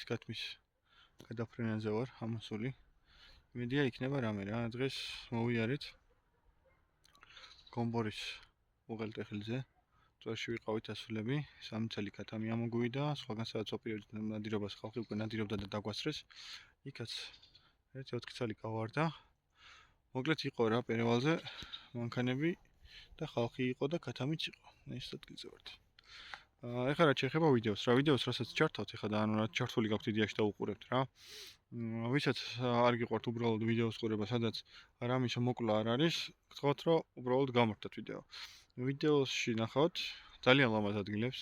ეს კათმის გადაფრენაზე ვარ ამოსული. იმედია იქნება რამე რა. დღეს მოვიარეთ გომბორის უღელტეხილზე. წვერში ვიყავით ასულები, 3 წელი კათამი ამოგვივიდა, სხვაგან სადაც ოპერირებდა ნადირობას ხალხი უკვე ნადირობდა და დაგვასწრეს. იქაც 1-4 წელი გავარდა. მოკლედ იყო რა პერევალზე მანქანები და ხალხი იყო და კათამიც იყო. ეს ადგილზე ვართ. ეხლა რა შეეხება ვიდეოს, რასაც ჩართავთ, ეხლა და ანუ რა ჩართული გაქვთ იდეაში და უყურებთ რა. ვისაც არ გიყვართ უბრალოდ ვიდეოს ყურება, სადაც რამის მოკლა არ არის, გთხოვთ რომ უბრალოდ გამართოთ ვიდეო. ვიდეოში ნახავთ ძალიან ლამაზ ადგილებს,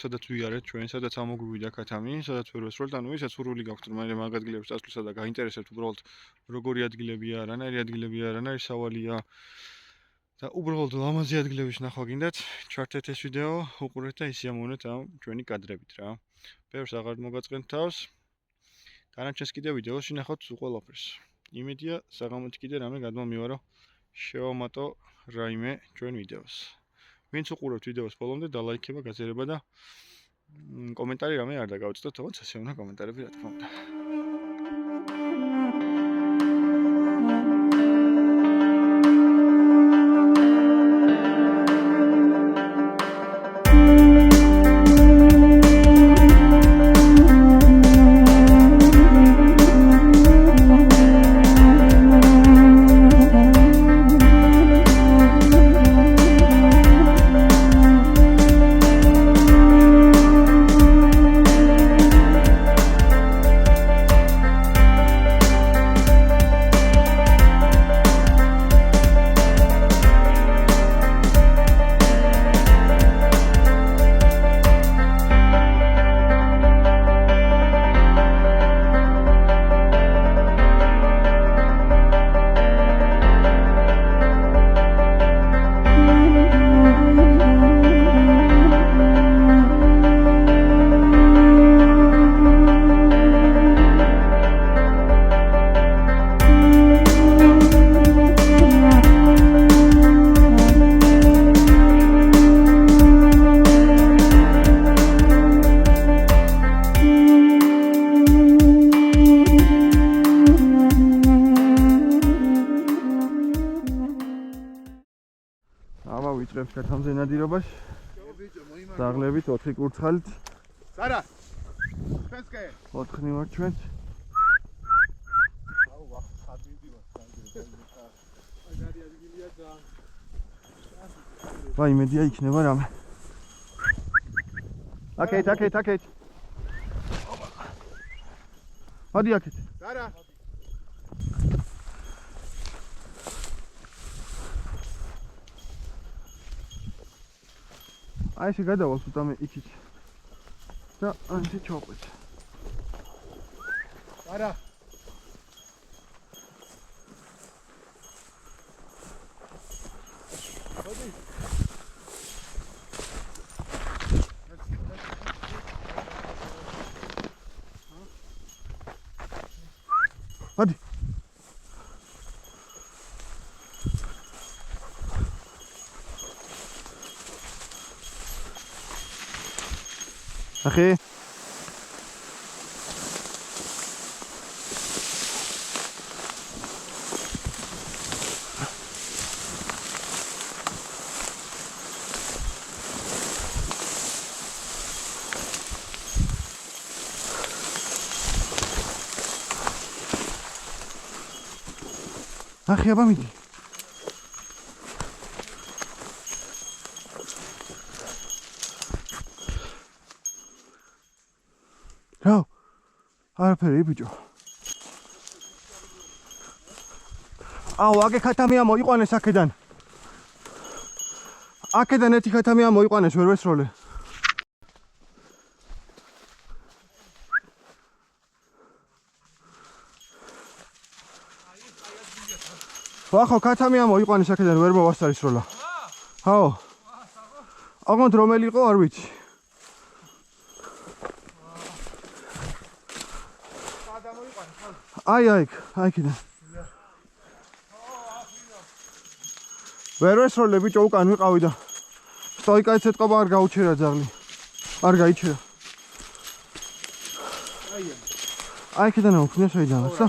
სადაც ვიარეთ ჩვენ, სადაც ამოგვივიდა კათამი, სადაც ვერ ვესროლთ, ანუ ვისაც სურვილი გაქვთ რომ მაგ ადგილებს წასვლისა და გაინტერესებთ უბრალოდ როგორი ადგილებია, რანაირი ადგილებია, რანაირი სავალია და უბრალოდ ლამაზი ადგილების ნახვა გინდათ, ჩართეთ ეს ვიდეო, უყურეთ და ისიამოვნეთ ამ ჩვენი კადრებით რა. ბევრს აღარ მოგაწყენთ თავს. დანარჩენს კიდე ვიდეოში ნახავთ ყველაფერს. იმედია საღამოთი კიდე რამე გადმომივარო, შევამატო რაიმე ჩვენ ვიდეოს. ვინც უყურებთ ვიდეოს ბოლომდე, დალაიქება, გაზიარება და კომენტარი რამე არ დაგავიწყდეთ, თუმცა ასე უნდა კომენტარები რა თქმა უნდა. ვიწყებთ კათამზე ნადირობას. ზაღლებით 4 კურცხალით. სარა. ჩვენსკე. 4 ვარ ჩვენ. აუ ვახ, ხადიდი ვარ. აგარი ადგილია და. ვაი, იმედია იქნება რამე. აკეთ. მოდი აკეთ. სარა. აი ესე გადავალ სულტამე იქით და ანჩე ჩავყვეთ. არა. მოდი. მოდი. אחי אחי אבא מידי რა არაფერი ბიჭო. აუ აგე ქათამია მოიყვანეს აქედან. აქედან ერთი ქათამია მოიყვანეს ვერ ვესროლე. ვახო ქათამია მოიყვანეს აქედან ვერ მოვასწარისროლა. აუ. აღონთ რომელი იყო არ ვიცი. აი იქიდან. ვერ ვესროლე ბიჭო უკან ვიყავი და სტოიკაც ეთყობა არ გაუჩერა ძაღლი. არ გაიჩერა. აი იქიდან აუქნია საიდანაც და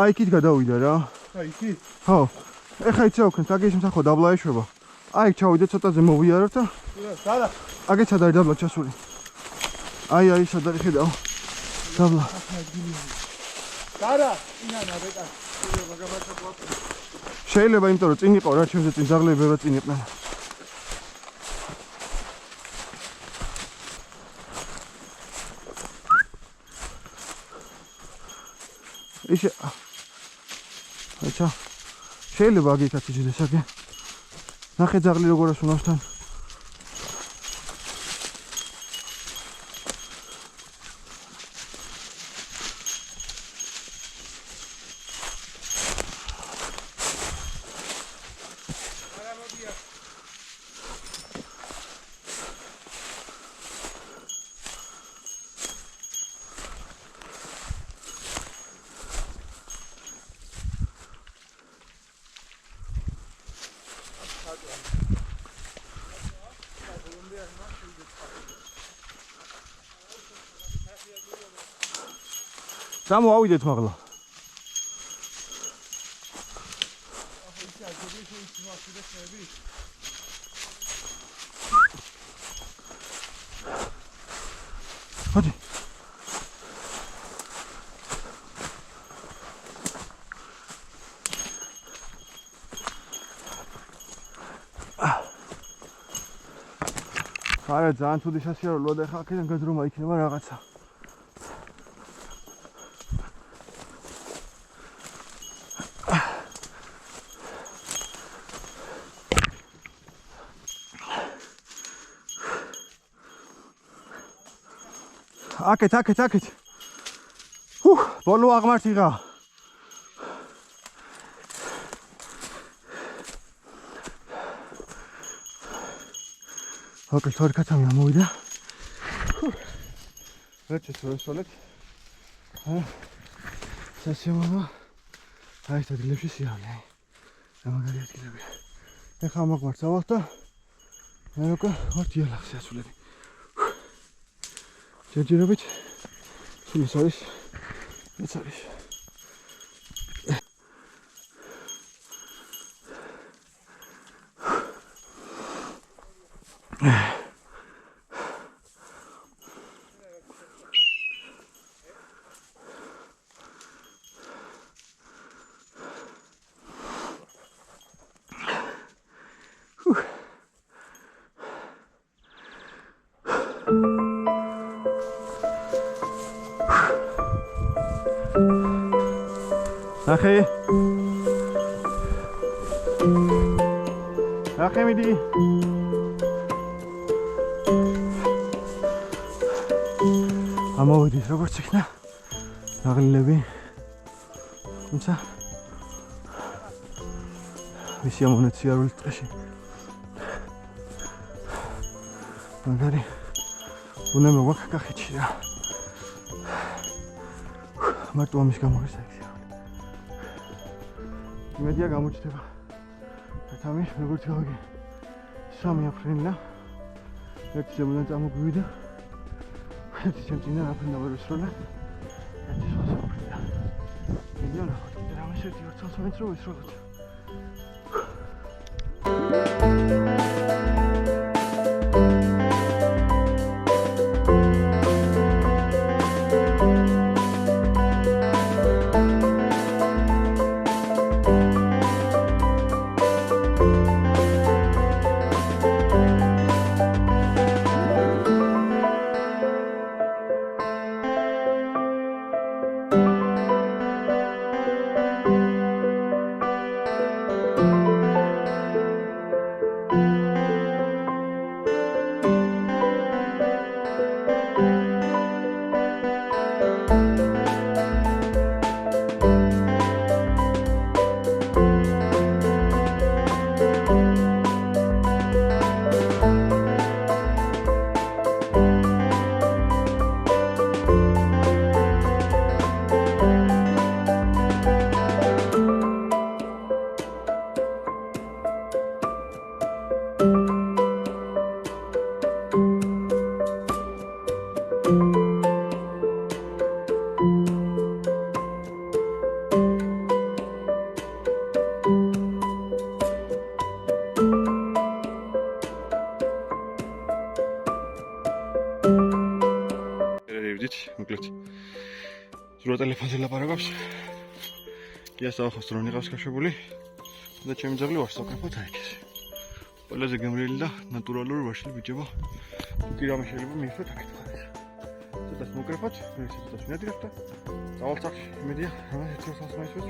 აი იქით გადავიდა რა. აი იქი? ხო. ეხა იცი აუქნეთ, აგე ის მსახო დაბლა ეშვება. აი იქ ჩავიდეთ ცოტაზე მოვიაროთ და დადა. აგეც არ არის დაბლა ჩასული. აი სად არის ხედავ. დაბლა. დადა, ინანა ბეტა. შეიძლება იმიტომ რომ წინ იყო რა ჩემზე წინ ძაღლები ბევრად წინ იყვნენ. ისე აჩა შეიძლება აგიქაც იჯდეს აგე. ნახე ძაღლი როგორ ასუნავს თან. Samo ავიდეთ მაღლა. Hadi. არა ძალიან თუდი სასიარულოა და ხა აქედან გადრომა იქნება რაღაცა. აქეთ. ბოლო აღმართიღა. ოკეი, თორე კაცამი ამოვიდა. რჩეთ ვესოლეთ. სასიამოვნო. აი ეს ადგილებში სიამოვნე. მაგარი ადგილებია. ეხლა მოგვარცავთ და მე როგორ ვარ დიალოგს ასულები. ჯერჯერობით სულის არის მეც არის ნახე მიდი ამოვიდეს როგორც იქნა დაღლილები თუმცა მისი ამონეციარული ტყეში მაგარი უნდა მოვაქ კახეთში რა მარტო ამის გამო ეს არის იმედია გამოჩნდება თამი როგორც გავიგე 3 აპრილინა ერთი შემოდან წამოგვივიდა ერთი შემწინა აფრინა ვერ ვისროლა ერთი სხვა აპრილა მილიონა ხოთი რამე შეთი 200 მეტრო ვისროლოთ მოკლედ. ზურა ტელეფონზე ლაპარაკობს. გიას ახოს დრონი ყავს გაშვებული და ჩემი ძაღლი ვარსაკრეფოთ აიქეს. ყველაზე გემრიელი და ნატურალური ვარშილი ბიჭებო. თუ რამე შეიძლება მიიღოთ აქეთ ხარ. ცოტას მოკრეფოთ, მე ცოტას მინადირებ და დავალ წახში. იმედია, რა ერთს ასმაისვეს.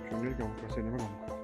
ჩვენ გამოკრასენება გამოკრა.